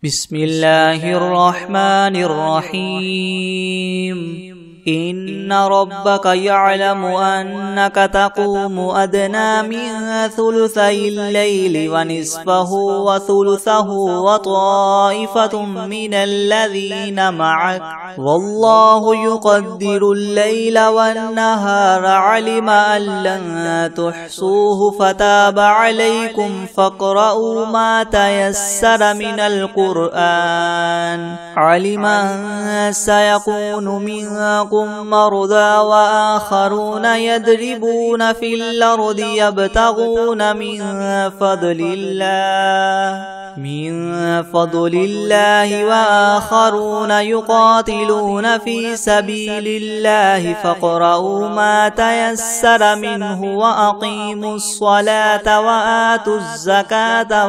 بسم الله الرحمن الرحيم إن ربك يعلم أنك تقوم أدنى من ثلثي الليل ونصفه وثلثه وطائفة من الذين معك والله يقدر الليل والنهار علم أن لن تحصوه فتاب عليكم فاقرؤوا ما تيسر من القرآن علم أن سيكون منكم مرضى وآخرون يضربون في الأرض يبتغون من فضل الله وآخرون يقاتلون في سبيل الله فاقرؤوا ما تيسر منه وأقيموا الصلاة وآتوا الزكاة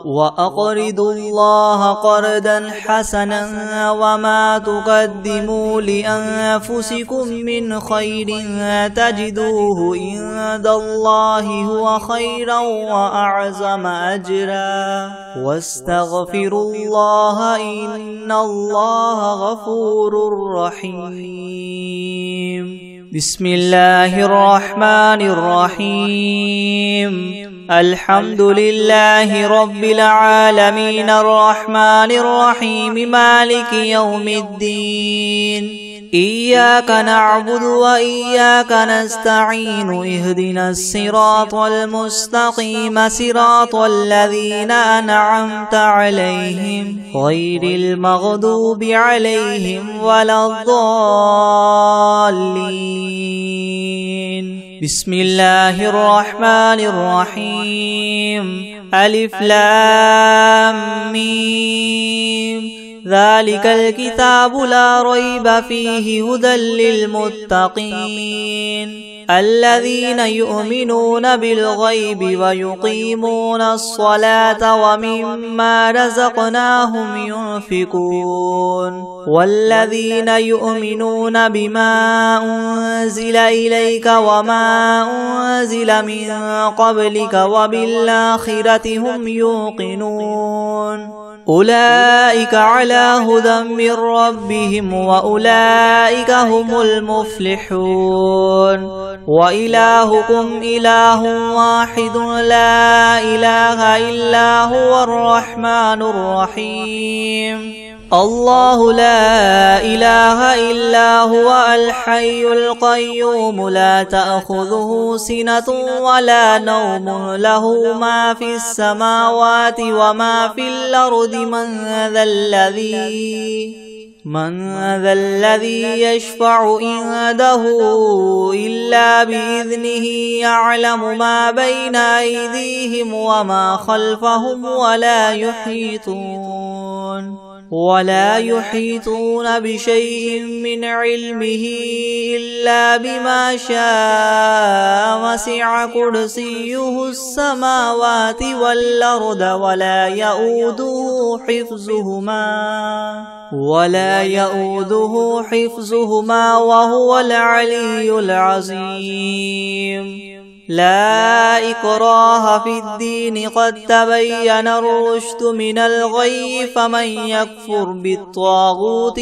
وأقرضوا الله قرضا حسنا وما تقدموا لأنفسكم من خير تجدوه عند الله هو خيرا وأعظم أجرا واستغفروا الله إن الله غفور رحيم. بسم الله الرحمن الرحيم الحمد لله رب العالمين الرحمن الرحيم مالك يوم الدين إياك نعبد وإياك نستعين اهدنا الصراط المستقيم صراط الذين أنعمت عليهم غير المغضوب عليهم ولا الضالين. بسم الله الرحمن الرحيم ألف لام ميم ذلك الكتاب لا ريب فيه هدى للمتقين الذين يؤمنون بالغيب ويقيمون الصلاة ومما رزقناهم ينفقون والذين يؤمنون بما أنزل إليك وما أنزل من قبلك وبالآخرة هم يوقنون أولئك على هدى من ربهم وأولئك هم المفلحون. وإلهكم إله واحد لا إله إلا هو الرحمن الرحيم الله لا إله إلا هو الحي القيوم لا تأخذه سنة ولا نوم له ما في السماوات وما في الأرض من ذا الذي يشفع عنده إلا بإذنه يعلم ما بين أيديهم وما خلفهم ولا يحيطون بشيء من علمه إلا بما شاء وسع كرسيه السماوات والأرض ولا يؤوده حفظهما وهو العلي العظيم. لا إكراه في الدين قد تبين الرشد من الغي فمن يكفر بالطاغوت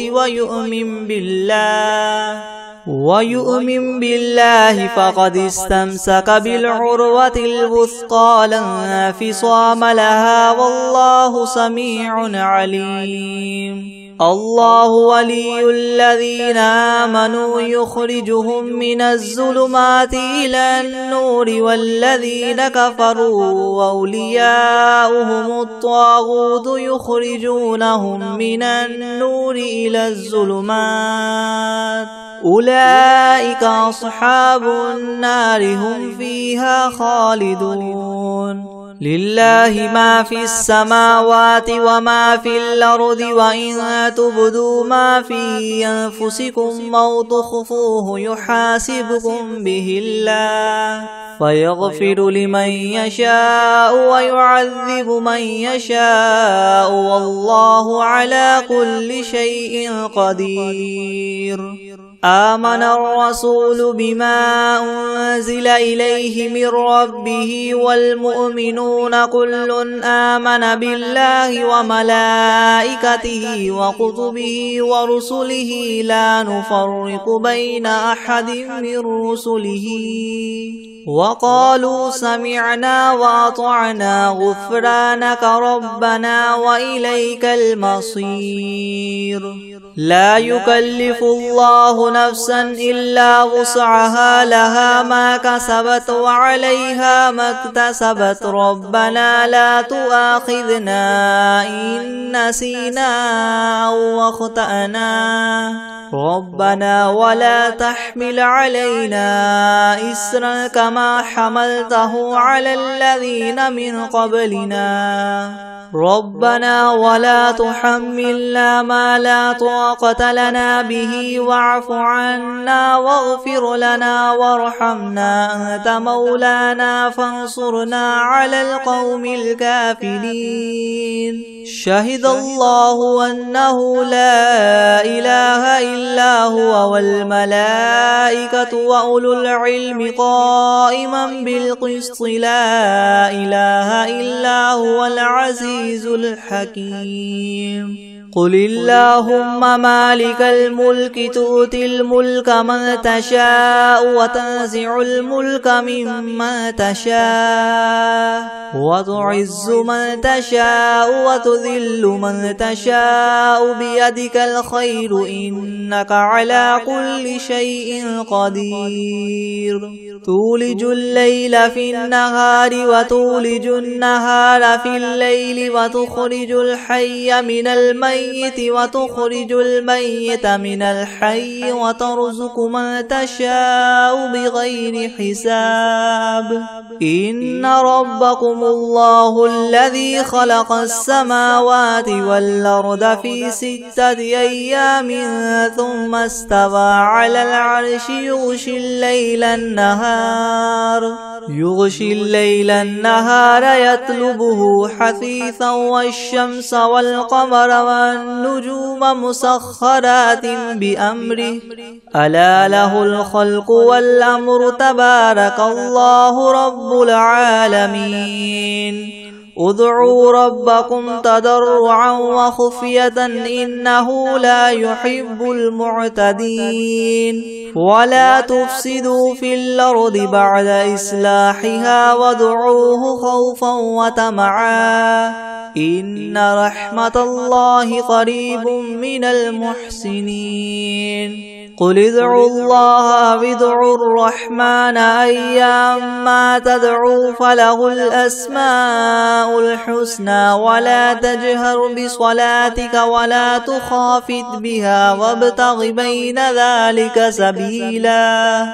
ويؤمن بالله فقد استمسك بالعروة الوثقى لا انفصام لها والله سميع عليم. الله ولي الذين آمنوا يخرجهم من الظلمات إلى النور والذين كفروا وأولياؤهم الطاغوت يخرجونهم من النور إلى الظلمات أولئك أصحاب النار هم فيها خالدون. لله ما في السماوات وما في الأرض وإن تبدوا ما في أنفسكم أو تخفوه يحاسبكم به الله فيغفر لمن يشاء ويعذب من يشاء والله على كل شيء قدير. آمن الرسول بما أنزل إليه من ربه والمؤمنون كل آمن بالله وملائكته وكتبه ورسله لا نفرق بين أحد من رسله وقالوا سمعنا وأطعنا غفرانك ربنا وإليك المصير. لا يكلف الله نفسا إلا وسعها لها ما كسبت وعليها ما اكتسبت ربنا لا تؤاخذنا إن نسينا أو أخطأنا ربنا ولا تحمل علينا إسرا كما حملته على الذين من قبلنا ربنا ولا تحملنا ما لا طاقة لنا به واعف عنا واغفر لنا وارحمنا أنت مولانا فانصرنا على القوم الكافرين. شهد الله أنه لا إله إلا هو والملائكة وأولو العلم قائما بالقسط لا إله إلا هو العزيز الحكيم. قل اللهم مالك الملك تؤتي الملك من تشاء وتنزع الملك ممن تشاء وتعز من تشاء وتذل من تشاء بيدك الخير إنك على كل شيء قدير. تولج الليل في النهار وتولج النهار في الليل وتخرج الحي من الميت وتخرج الميت من الحي وترزق من تشاء بغير حساب. إن ربكم الله الذي خلق السماوات والأرض في 6 أيام ثم استوى على العرش يغشي الليل النهار يطلبه حثيثا والشمس والقمر والنجوم مسخرات بأمره ألا له الخلق والأمر تبارك الله رب العالمين. ادعوا ربكم تضرعا وخفية إنه لا يحب المعتدين. ولا تفسدوا في الأرض بعد إصلاحها وادعوه خوفا وطمعا إن رحمة الله قريب من المحسنين. قل ادعوا الله أو ادعوا الرحمن أيما تدعوا فله الأسماء الحسنى ولا تجهر بصلاتك ولا تخافت بها وابتغ بين ذلك سبيلا.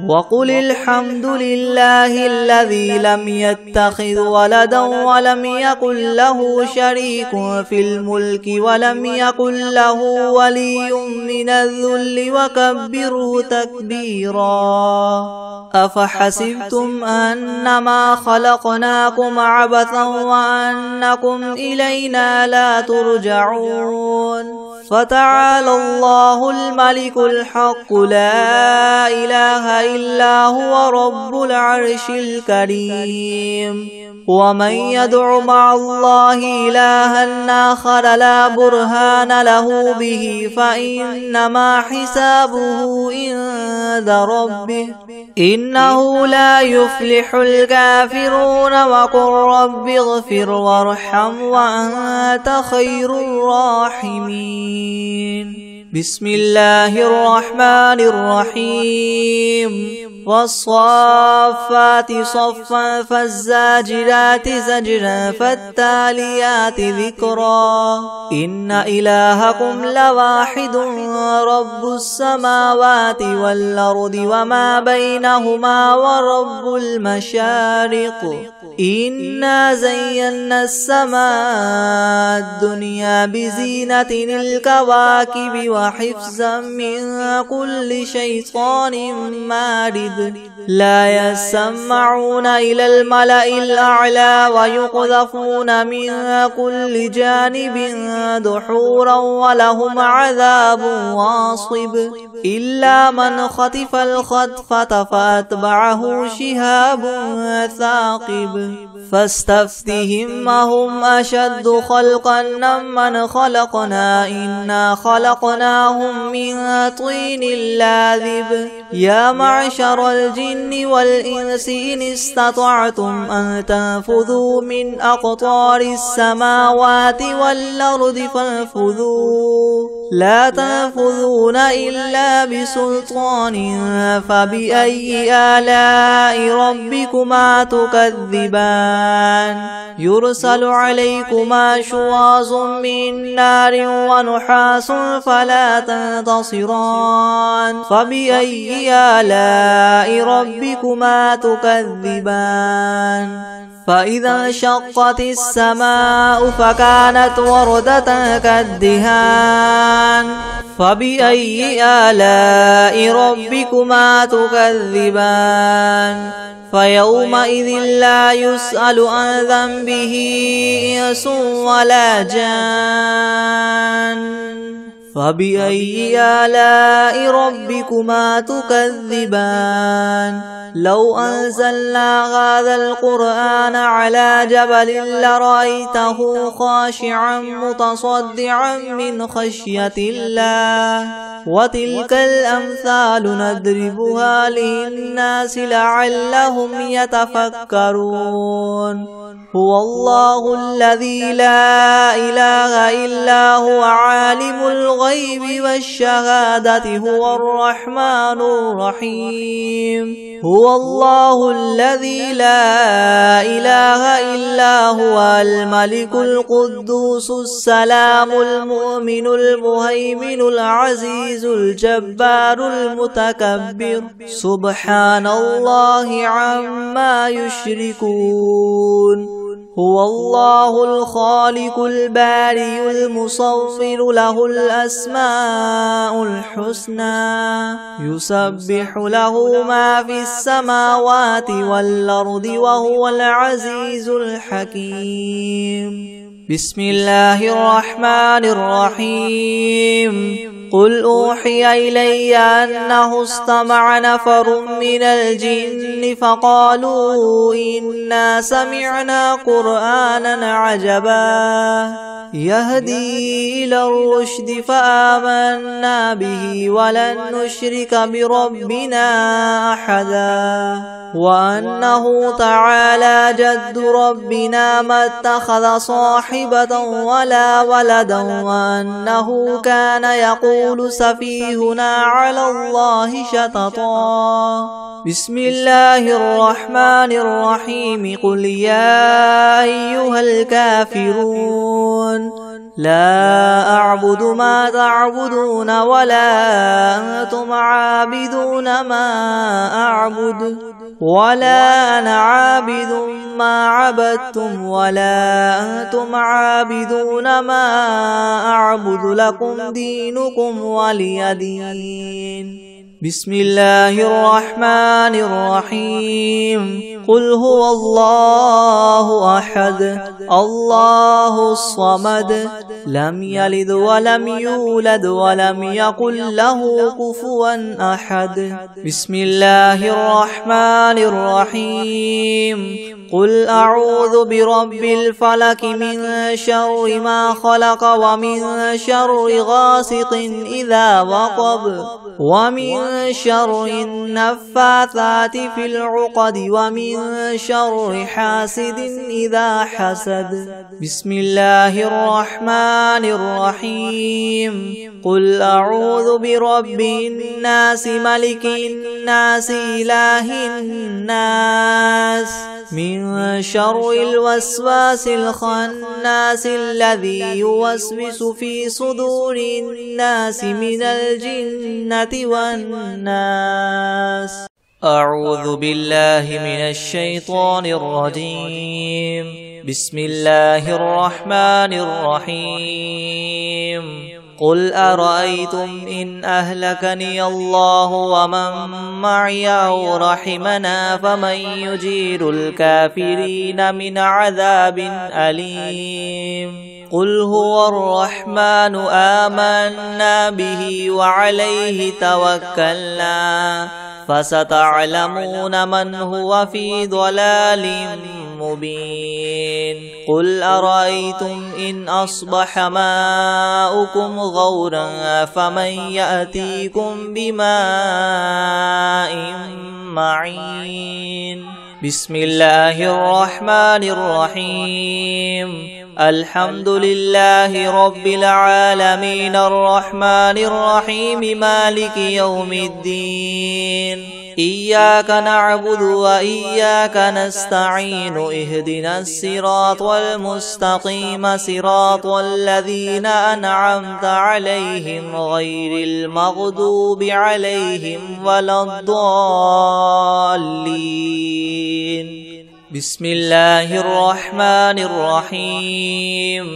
وقل الحمد لله الذي لم يتخذ ولدا ولم يكن له شريك في الملك ولم يكن له ولي من الذل وكبره تكبيرا. أفحسبتم أنما خلقناكم عبثا وأنكم إلينا لا ترجعون. فتعالى الله الملك الحق لا إله إلا هو رب العرش الكريم. ومن يدع مع الله إلها آخر لا برهان له به فإنما حسابه عند ربه إنه لا يفلح الكافرون. وقل رب اغفر وارحم وأنت خير الراحمين. بسم الله الرحمن الرحيم. والصافات صفا فالزاجرات زجرا فالتاليات ذكرا. إن إلهكم لواحد رب السماوات والأرض وما بينهما ورب المشارق. إنا زينا السماء الدنيا بزينة الكواكب وحفظا من كل شيطان مارد. لا يسمعون إلى الملأ الأعلى ويقذفون من كل جانب دحورا ولهم عذاب واصب إلا من خطف الخطفة فأتبعه شهاب ثاقب فاستفتهم أهم أشد خلقا ممن خلقنا إنا خلقناهم من طين لاذب يا معشر الجن والإنس إن استطعتم أن تنفذوا من أقطار السماوات والأرض فانفذوا لا تنفذون إلا بسلطان فبأي آلاء ربكما تكذبان يرسل عليكما شواظ من نار ونحاس فلا تنتصران فبأي آلاء ربكما تكذبان فإذا انشقت السماء فكانت وردة كالدهان فبأي آلاء ربكما تكذبان فيومئذ لا يسأل عن ذنبه إنس ولا جان فبأي آلاء ربكما تكذبان لو أنزلنا هذا القرآن على جبل لرأيته خاشعا متصدعا من خشية الله وتلك الأمثال نضربها للناس لعلهم يتفكرون هو الله الذي لا إله إلا هو عالم الغيب والشهادة هو الرحمن الرحيم هو الله الذي لا إله إلا هو الملك القدوس السلام المؤمن المهيمن العزيز الجبار المتكبر سبحان الله عما يشركون هو الله الخالق البارئ المصور له الأسماء الحسنى يسبح له ما في السماوات والأرض وهو العزيز الحكيم بسم الله الرحمن الرحيم قل أوحي إلي أنه استمع نفر من الجن فقالوا إنا سمعنا قرآنا عجبا يهدي إلى الرشد فآمنا به ولن نشرك بربنا أحدا وأنه تعالى جد ربنا ما اتخذ صاحبة ولا ولدا وأنه كان يقول سفيهنا على الله شططا بسم الله الرحمن الرحيم قل يا أيها الكافرون لا أعبد ما تعبدون ولا أنتم عابدون ما أعبد ولا أنا عابد ما عبدتم ولا أنتم عابدون ما أعبد لكم دينكم ولي دين بسم الله الرحمن الرحيم قل هو الله أحد الله الصمد لم يلد ولم يولد ولم يكن له كفوا أحد بسم الله الرحمن الرحيم قل أعوذ برب الفلك من شر ما خلق ومن شر غاسق إذا وقب ومن شر النفاثات في العقد ومن شر حاسد إذا حسد بسم الله الرحمن الرحيم قل أعوذ برب الناس ملك الناس إله الناس من شر الوسواس الخناس الذي يوسوس في صدور الناس من الجنة والناس أعوذ بالله من الشيطان الرجيم بسم الله الرحمن الرحيم قل أرأيتم إن أهلكني الله ومن معي أو رحمنا فمن يجير الكافرين من عذاب أليم قل هو الرحمن آمنا به وعليه توكلنا فستعلمون من هو في ضلال مبين قل أرأيتم إن أصبح ماؤكم غورا فمن يأتيكم بماء معين بسم الله الرحمن الرحيم الحمد لله رب العالمين الرحمن الرحيم مالك يوم الدين إياك نعبد وإياك نستعين اهدنا الصراط المستقيم صراط الذين أنعمت عليهم غير المغضوب عليهم ولا الضالين بسم الله الرحمن الرحيم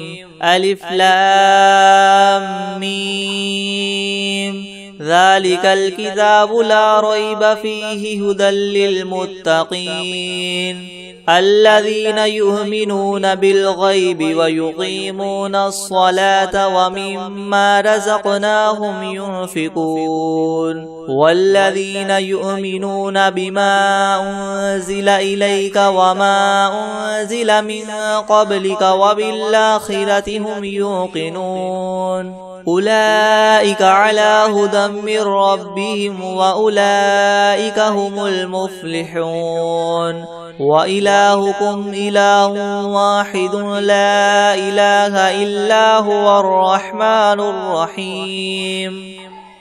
ألف لام ميم ذلك الكتاب لا ريب فيه هدى للمتقين الذين يؤمنون بالغيب ويقيمون الصلاة ومما رزقناهم ينفقون والذين يؤمنون بما أنزل إليك وما أنزل من قبلك وبالآخرة هم يوقنون أولئك على هدى من ربهم وأولئك هم المفلحون وإلهكم إله واحد لا إله إلا هو الرحمن الرحيم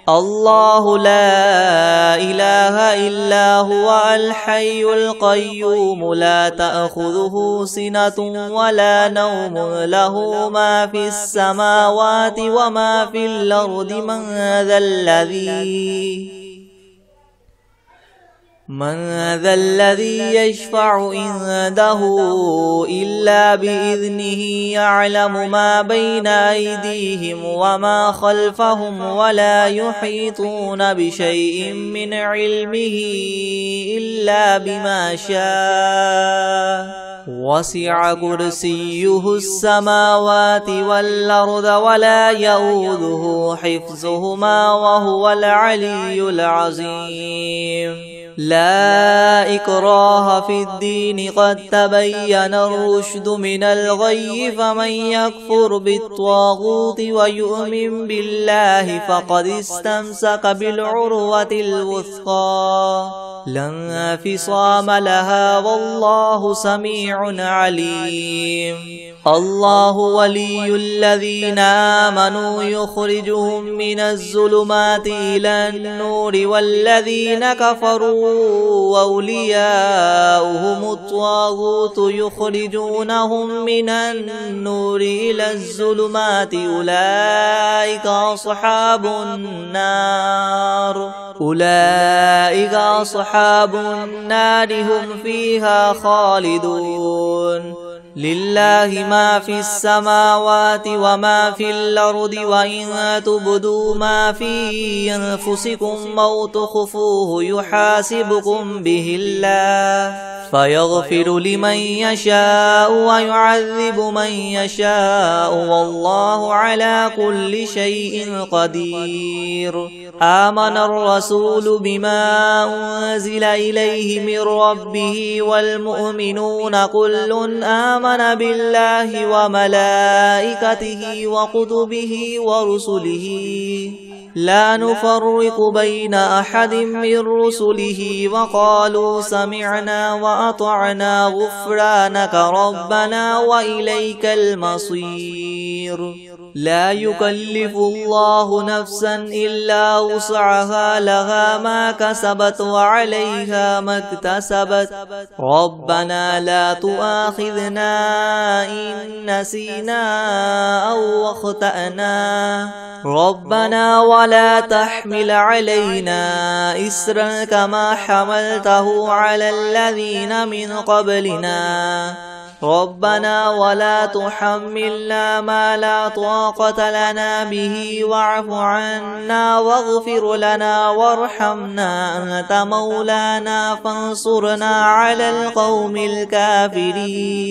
الله لا إله إلا هو الحي القيوم لا تأخذه سنة ولا نوم له ما في السماوات وما في الأرض من ذا الذي يشفع عنده إلا بإذنه يعلم ما بين أيديهم وما خلفهم ولا يحيطون بشيء من علمه إلا بما شاء وسع كرسيه السماوات والأرض ولا يؤوده حفظهما وهو العلي العظيم لا إكراه في الدين قد تبين الرشد من الغي فمن يكفر بالطاغوت ويؤمن بالله فقد استمسك بالعروة الوثقى لا انفصام لها والله سميع عليم الله ولي الذين آمنوا يخرجهم من الظلمات إلى النور والذين كفروا وأولياؤهم الطاغوت يخرجونهم من النور إلى الظلمات أولئك أصحاب النار هم فيها خالدون لله ما في السماوات وما في الأرض وإن تبدوا ما في أنفسكم أو تخفوه يحاسبكم به الله فيغفر لمن يشاء ويعذب من يشاء والله على كل شيء قدير آمن الرسول بما أنزل إليه من ربه والمؤمنون كل آمن بالله وملائكته وكتبه ورسله لا نفرق بين أحد من رسله وقالوا سمعنا وأطعنا غفرانك ربنا وإليك المصير لا يكلف الله نفسا إلا وسعها لها ما كسبت وعليها ما اكتسبت ربنا لا تؤاخذنا إن نسينا أو أخطأنا ربنا ولا تحمل علينا إسرا كما حملته على الذين من قبلنا ربنا ولا تحملنا ما لا طاقة لنا به واعف عنا واغفر لنا وارحمنا أنت مولانا فانصرنا على القوم الكافرين.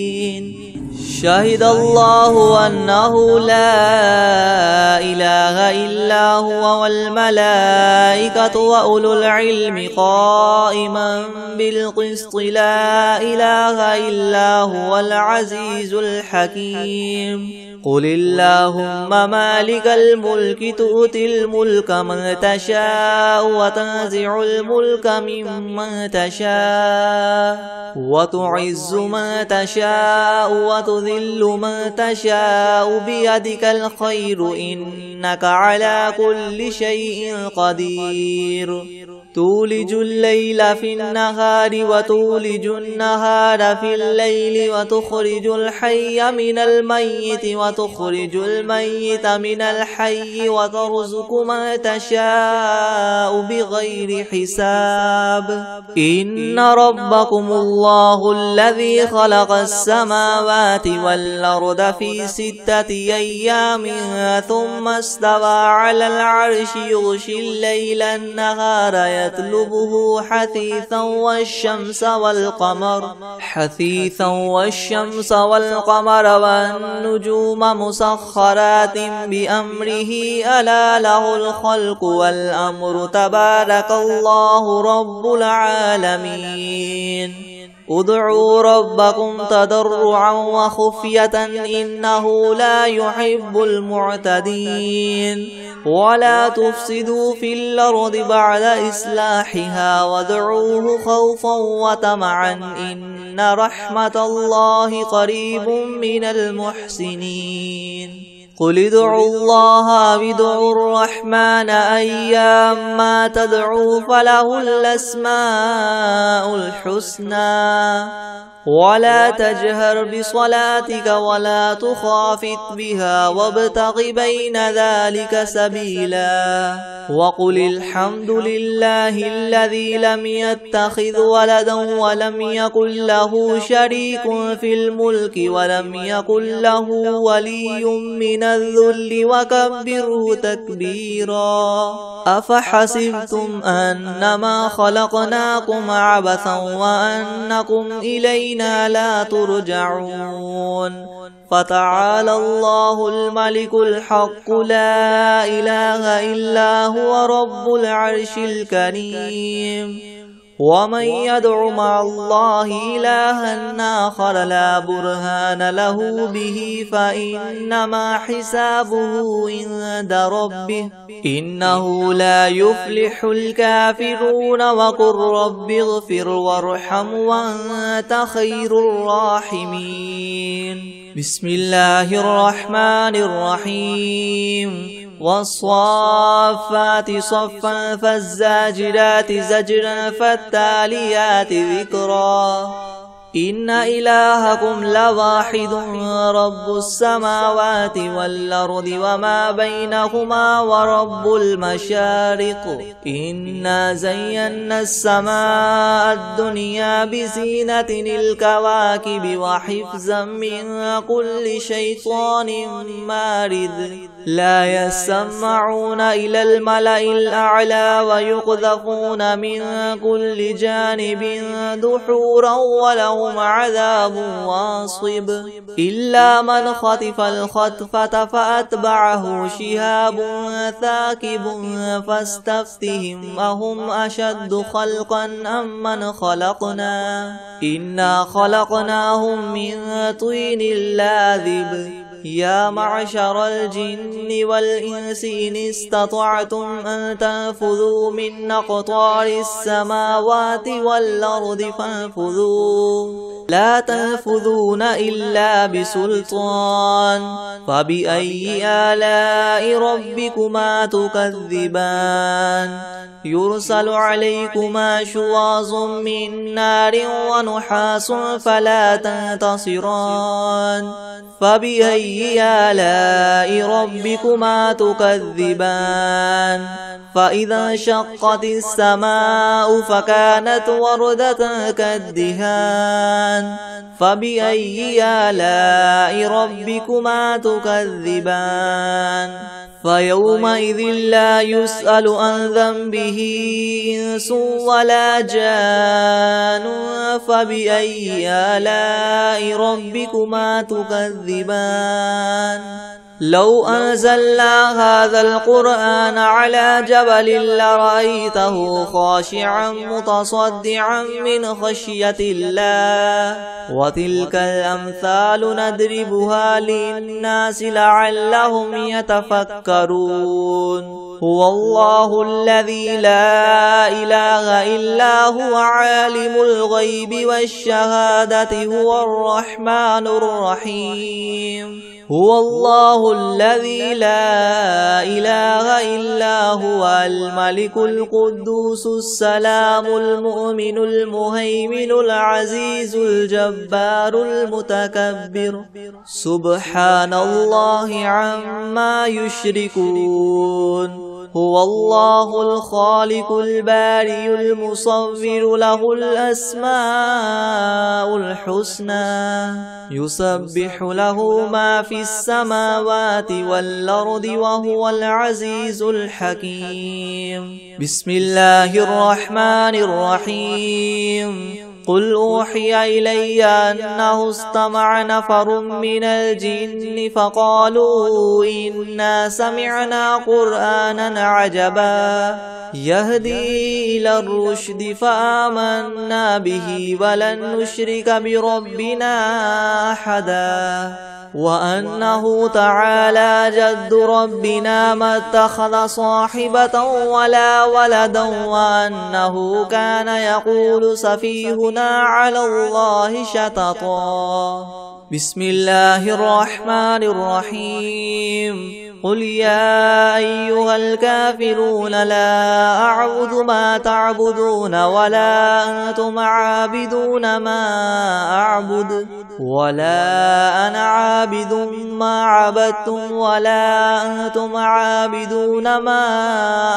شهد الله أنه لا إله إلا هو والملائكة وأولو العلم قائما بالقسط لا إله إلا هو العزيز الحكيم. قل اللهم مالك الملك تؤتي الملك من تشاء وتنزع الملك ممن تشاء وتعز من تشاء وتذل من تشاء بيدك الخير إنك على كل شيء قدير. تولج الليل في النهار وتولج النهار في الليل وتخرج الحي من الميت وتخرج الميت من الحي وترزق من تشاء بغير حساب. إن ربكم الله الذي خلق السماوات والأرض في 6 أيام ثم استوى على العرش يغشي الليل النهار يطلبه حثيثا والشمس والقمر والنجوم مسخرات بأمره ألا له الخلق والأمر تبارك الله رب العالمين. ادعوا ربكم تضرعا وخفية إنه لا يحب المعتدين. ولا تفسدوا في الأرض بعد إصلاحها وادعوه خوفا وطمعا إن رحمة الله قريب من المحسنين. قل ادعوا الله أو ادعوا الرحمن أيما تدعوا فله الأسماء الحسنى. ولا تجهر بصلاتك ولا تخافت بها وابتغ بين ذلك سبيلا. وقل الحمد لله الذي لم يتخذ ولدا ولم يكن له شريك في الملك ولم يكن له ولي من الذل وكبره تكبيرا. أفحسبتم أنما خلقناكم عبثا وأنكم إلينا لا ترجعون. فتعالى الله الملك الحق لا إله إلا هو رب العرش الكريم. ومن يدع مع الله إلها آخر لا برهان له به فإنما حسابه عند ربه إنه لا يفلح الكافرون. وقل رب اغفر وارحم وأنت خير الراحمين. بسم الله الرحمن الرحيم. والصافات صفا فالزاجرات زجرا فالتاليات ذكرا. إن إلهكم لواحد رب السماوات والأرض وما بينهما ورب المشارق. إنا زينا السماء الدنيا بزينة الكواكب وحفظا من كل شيطان مارد. لا يسمعون إلى الملأ الأعلى ويقذفون من كل جانب دحورا ولهم عذاب واصب. إلا من خطف الخطفة فأتبعه شهاب ثاكب فاستفتهم أهم أشد خلقا أم من خلقنا إنا خلقناهم من طين لاذب. يا معشر الجن والإنس إن استطعتم أن تنفذوا من أقطار السماوات والأرض فانفذوا لا تنفذون إلا بسلطان. فبأي آلاء ربكما تكذبان؟ يرسل عليكما شواظ من نار ونحاس فلا تنتصران فبأي آلاء ربكما تكذبان فإذا انشقت السماء فكانت وردة كالدهان فبأي آلاء ربكما تكذبان فيومئذ لا يسأل عن ذنبه إنس ولا جان فبأي آلاء ربكما تكذبان لو أنزلنا هذا القرآن على جبل لرأيته خاشعا متصدعا من خشية الله وتلك الأمثال نضربها للناس لعلهم يتفكرون هو الله الذي لا إله إلا هو عالم الغيب والشهادة هو الرحمن الرحيم هو الله الذي لا إله إلا هو الملك القدوس السلام المؤمن المهيمن العزيز الجبار المتكبر سبحان الله عما يشركون هو الله الخالق البارئ المصور له الأسماء الحسنى يسبح له ما في السماوات والأرض وهو العزيز الحكيم بسم الله الرحمن الرحيم قل أوحي إلي أنه استمع نفر من الجن فقالوا إنا سمعنا قرآنا عجبا يهدي إلى الرشد فآمنا به ولن نشرك بربنا أحدا وأنه تعالى جد ربنا ما اتخذ صاحبة ولا ولدا وأنه كان يقول سفيهنا على الله شططا بسم الله الرحمن الرحيم قل يا أيها الكافرون لا أعبد ما تعبدون ولا أنتم عابدون ما أعبد ولا أنا عابد ما عبدتم ولا أنتم عابدون ما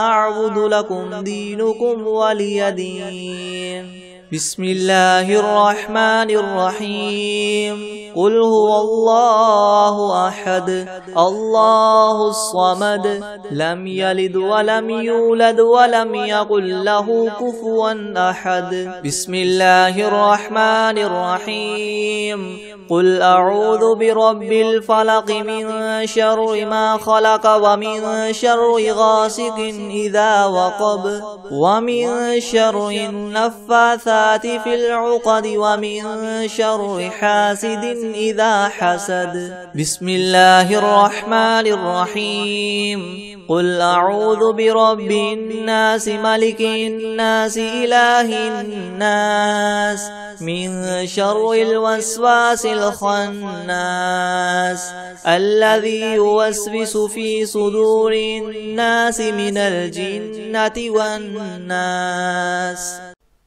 أعبد لكم دينكم ولي دين بسم الله الرحمن الرحيم قل هو الله أحد الله الصمد لم يلد ولم يولد ولم يكن له كفوا أحد بسم الله الرحمن الرحيم قل أعوذ برب الفلق من شر ما خلق ومن شر غاسق إذا وقب ومن شر النفاثات في العقد ومن شر حاسد إذا حسد بسم الله الرحمن الرحيم قل أعوذ برب الناس ملك الناس إله الناس من شر الوسواس الخناس الذي يوسوس في صدور الناس من الجنة والناس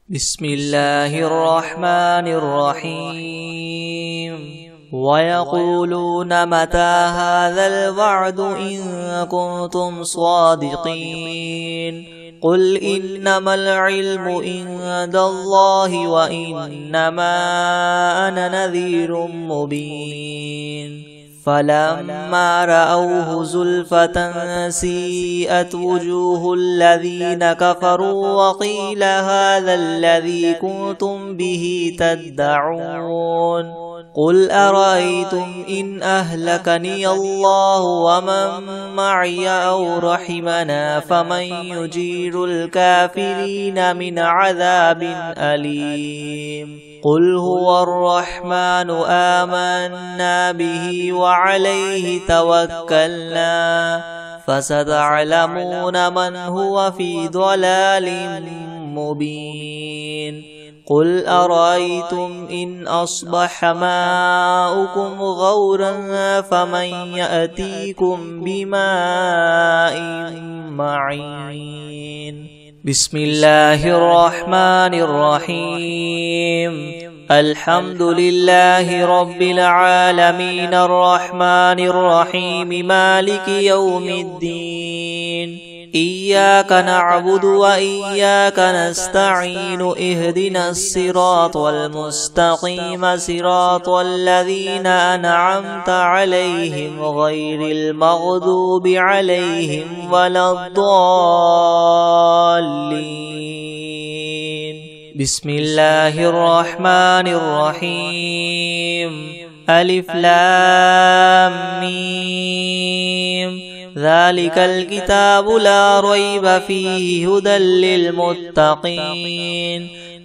بسم الله الرحمن الرحيم ويقولون متى هذا الوعد إن كنتم صادقين قل إنما العلم عند الله وإنما أنا نذير مبين فلما رأوه زلفة سيئت وجوه الذين كفروا وقيل هذا الذي كنتم به تدعون قل أرأيتم إن أهلكني الله ومن معي أو رحمنا فمن يجير الكافرين من عذاب أليم قل هو الرحمن آمنا به وعليه توكلنا فستعلمون من هو في ضلال مبين قل أرأيتم إن أصبح ماؤكم غورا فمن يأتيكم بماء معين بسم الله الرحمن الرحيم الحمد لله رب العالمين الرحمن الرحيم مالك يوم الدين إياك نعبد وإياك نستعين اهدنا الصراط المستقيم صراط الذين أنعمت عليهم غير المغضوب عليهم ولا الضالين بسم الله الرحمن الرحيم ألف لام ميم ذلك الكتاب لا ريب فيه هدى للمتقين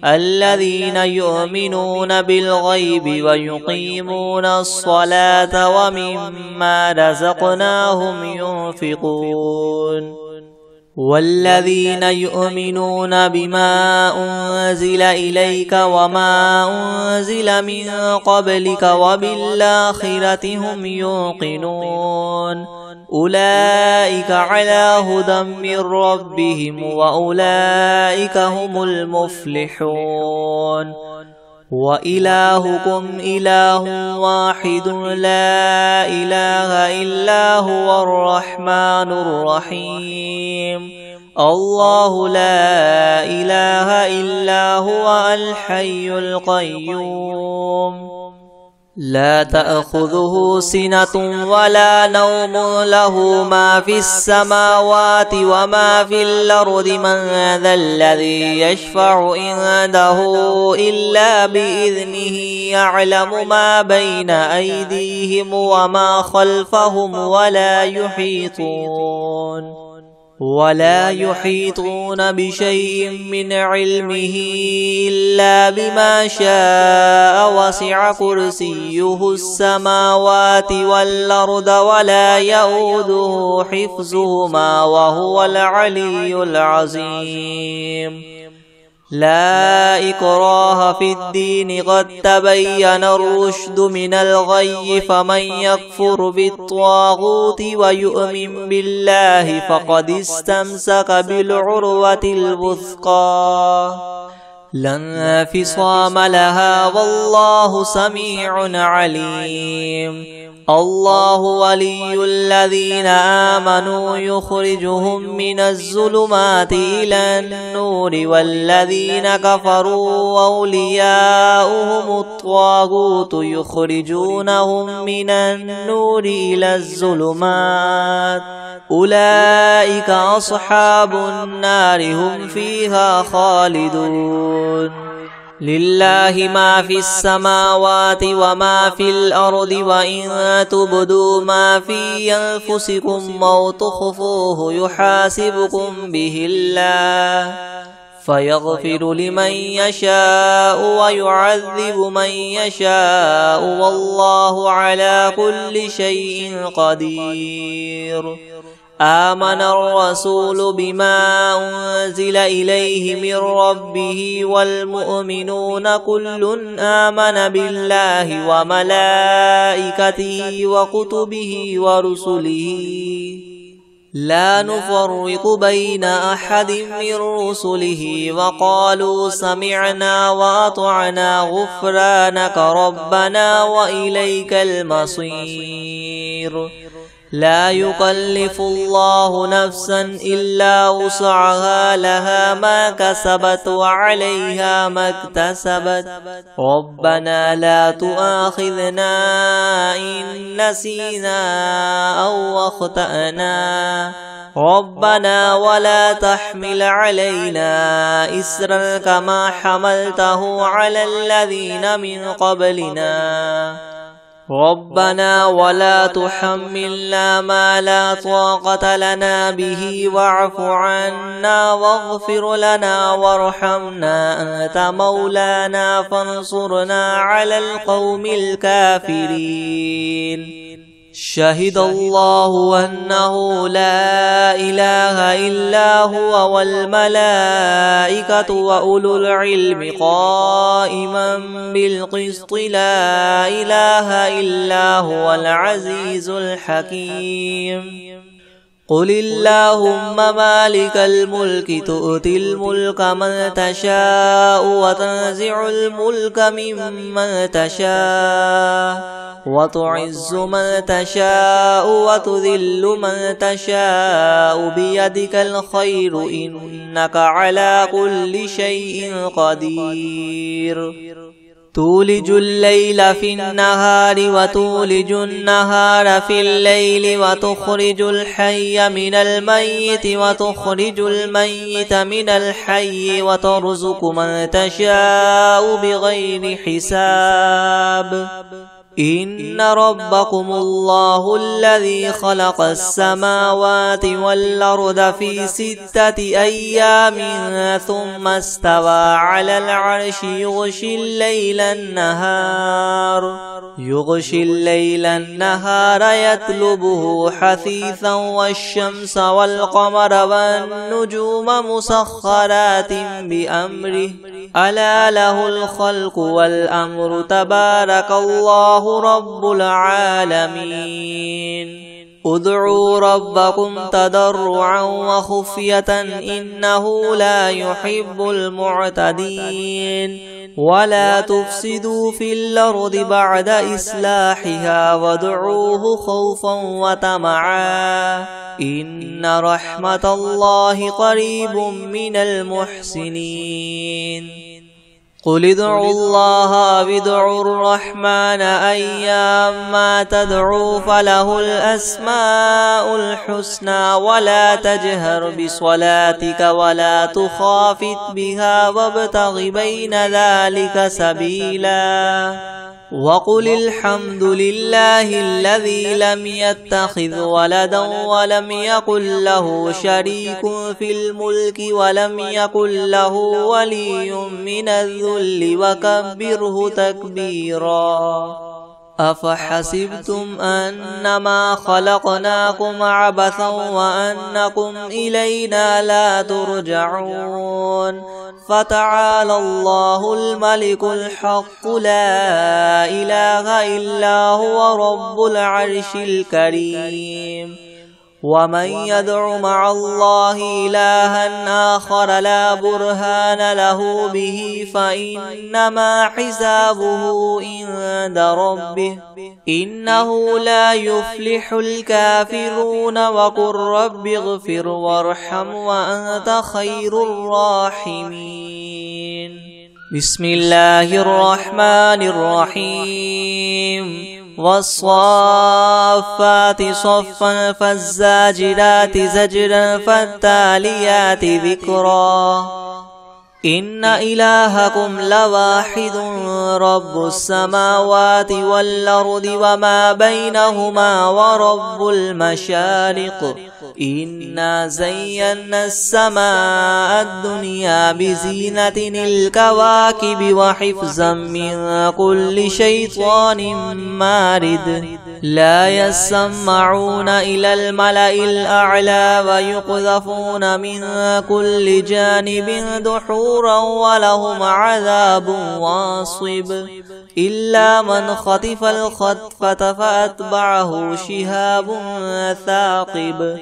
الذين يؤمنون بالغيب ويقيمون الصلاة ومما رزقناهم ينفقون والذين يؤمنون بما أنزل إليك وما أنزل من قبلك وبالآخرة هم يوقنون أولئك على هدى من ربهم وأولئك هم المفلحون وإلهكم إله واحد لا إله إلا هو الرحمن الرحيم الله لا إله إلا هو الحي القيوم لا تأخذه سنة ولا نوم له ما في السماوات وما في الأرض من ذا الذي يشفع عنده إلا بإذنه يعلم ما بين أيديهم وما خلفهم ولا يحيطون بشيء من علمه إلا بما شاء وسع كرسيه السماوات والأرض ولا يؤوده حفظهما وهو العلي العظيم لا إكراه في الدين قد تبين الرشد من الغي فمن يكفر بالطاغوت ويؤمن بالله فقد استمسك بالعروة الوثقى لا انفصام لها والله سميع عليم الله ولي الذين آمنوا يخرجهم من الظلمات إلى النور والذين كفروا أولياؤهم الطاغوت يخرجونهم من النور إلى الظلمات أولئك أصحاب النار هم فيها خالدون لله ما في السماوات وما في الأرض وإن تبدوا ما في أنفسكم أو تخفوه يحاسبكم به الله فيغفر لمن يشاء ويعذب من يشاء والله على كل شيء قدير آمن الرسول بما أنزل إليه من ربه والمؤمنون كل آمن بالله وملائكته وكتبه ورسله لا نفرق بين أحد من رسله وقالوا سمعنا وأطعنا غفرانك ربنا وإليك المصير لا يكلف الله نفسا إلا وسعها لها ما كسبت وعليها ما اكتسبت ربنا لا تؤاخذنا إن نسينا أو أخطأنا ربنا ولا تحمل علينا إسرا كما حملته على الذين من قبلنا ربنا ولا تحملنا ما لا طاقة لنا به واعف عنا واغفر لنا وارحمنا أنت مولانا فانصرنا على القوم الكافرين شهد الله أنه لا إله إلا هو والملائكة وأولو العلم قائما بالقسط لا إله إلا هو العزيز الحكيم قل اللهم مالك الملك تؤتي الملك من تشاء وتنزع الملك ممن تشاء وتعز من تشاء وتذل من تشاء بيدك الخير إنك على كل شيء قدير تولج الليل في النهار وتولج النهار في الليل وتخرج الحي من الميت وتخرج الميت من الحي وترزق من تشاء بغير حساب إن ربكم الله الذي خلق السماوات والأرض في 6 أيام ثم استوى على العرش يغشي الليل النهار يطلبه حثيثا والشمس والقمر والنجوم مسخرات بأمره ألا له الخلق والأمر تبارك الله رب العالمين ادعوا ربكم تضرعا وخفية إنه لا يحب المعتدين ولا تفسدوا في الأرض بعد إصلاحها وادعوه خوفا وطمعا إن رحمة الله قريب من المحسنين قل ادعوا الله وادعوا الرحمن أيما تدعوا فله الأسماء الحسنى ولا تجهر بصلاتك ولا تخافت بها وابتغ بين ذلك سبيلا وقل الحمد لله الذي لم يتخذ ولدا ولم يكن له شريك في الملك ولم يكن له ولي من الذل وكبره تكبيرا أفحسبتم أنما خلقناكم عبثا وأنكم إلينا لا ترجعون فتعالى الله الملك الحق لا إله إلا هو رب العرش الكريم ومن يدع مع الله إلها آخر لا برهان له به فإنما حسابه عند ربه إنه لا يفلح الكافرون وقل رب اغفر وارحم وأنت خير الراحمين بسم الله الرحمن الرحيم والصافات صفا فالزاجرات زجرا فالتاليات ذكرا إن إلهكم لواحد رب السماوات والأرض وما بينهما ورب المشارق إنا زينا السماء الدنيا بزينة الكواكب وحفظا من كل شيطان مارد لا يسمعون إلى الملأ الأعلى ويقذفون من كل جانب دحورا ولهم عذاب واصب إلا من خطف الخطفة فأتبعه شهاب ثاقب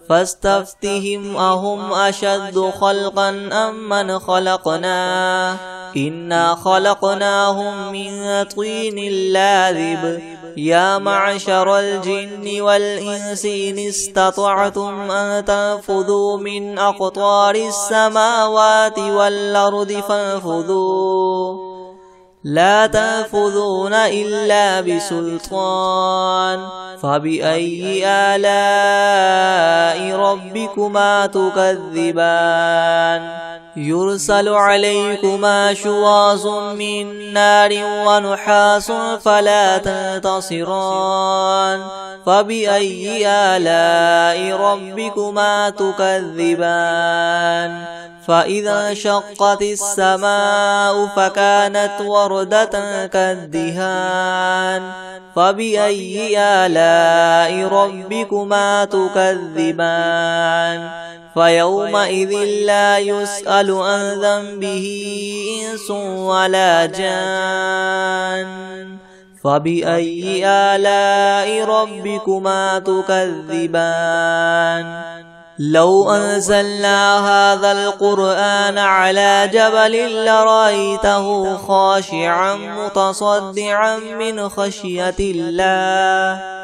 فاستفتهم أهم أشد خلقا أم من خلقنا إنا خلقناهم من طين لاذب يا معشر الجن والإنس إن استطعتم أن تنفذوا من أقطار السماوات والأرض فانفذوا لا تنفذون إلا بسلطان فبأي آلاء ربكما تكذبان يرسل عليكما شواظ من نار ونحاس فلا تنتصران فبأي آلاء ربكما تكذبان فإذا انشقت السماء فكانت وردة كالدهان فبأي آلاء ربكما تكذبان فيومئذ لا يسأل عن ذنبه إنس ولا جان فبأي آلاء ربكما تكذبان لو أنزلنا هذا القرآن على جبل لرأيته خاشعا متصدعا من خشية الله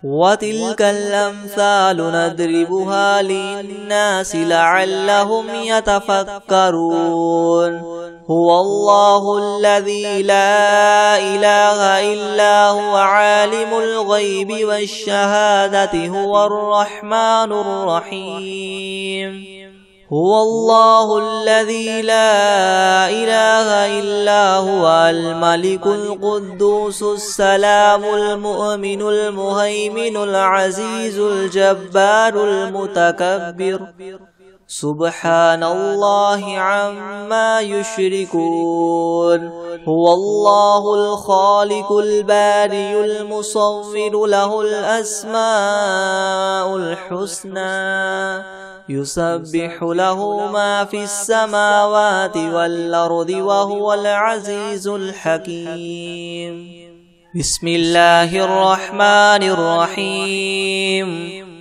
وتلك الأمثال نضربها للناس لعلهم يتفكرون هو الله الذي لا إله إلا هو عالم الغيب والشهادة هو الرحمن الرحيم هو الله الذي لا إله إلا هو الملك القدوس السلام المؤمن المهيمن العزيز الجبار المتكبر سبحان الله عما يشركون هو الله الخالق البارئ المصور له الأسماء الحسنى يسبح له ما في السماوات والأرض وهو العزيز الحكيم بسم الله الرحمن الرحيم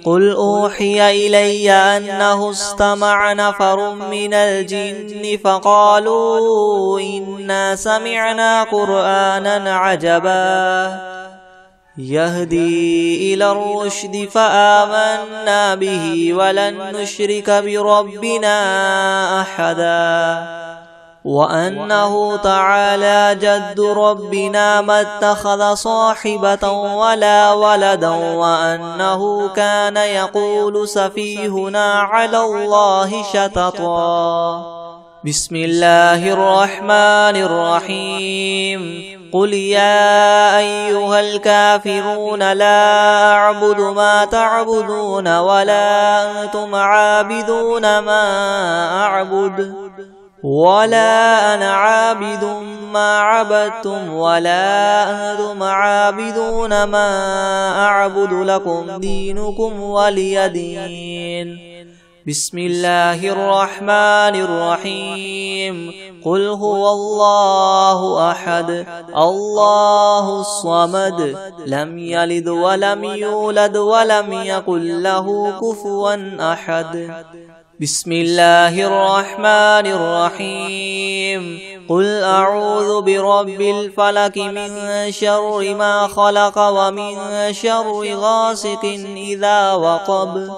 قل أوحي إلي أنه استمع نفر من الجن فقالوا إنا سمعنا قرآنا عجبا يهدي إلى الرشد فآمنا به ولن نشرك بربنا أحدا وأنه تعالى جد ربنا ما اتخذ صاحبة ولا ولدا وأنه كان يقول سفيهنا على الله شططا بسم الله الرحمن الرحيم قل يا أيها الكافرون لا أعبد ما تعبدون ولا أنتم عابدون ما أعبد ولا أنا عابد ما عبدتم ولا أنتم عابدون ما أعبد لكم دينكم ولي دين بسم الله الرحمن الرحيم قل هو الله أحد الله الصمد لم يلد ولم يولد ولم يكن له كفوا أحد بسم الله الرحمن الرحيم قل أعوذ برب الفلك من شر ما خلق ومن شر غاسق إذا وقب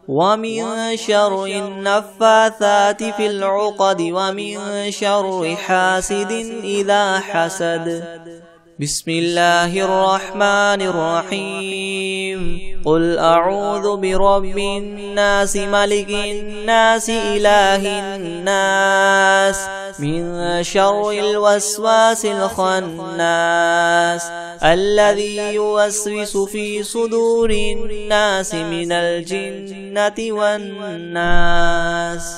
ومن شر النفاثات في العقد ومن شر حاسد إذا حسد بسم الله الرحمن الرحيم قل أعوذ برب الناس ملك الناس إله الناس من شر الوسواس الخناس الذي يوسوس في صدور الناس من الجنة والناس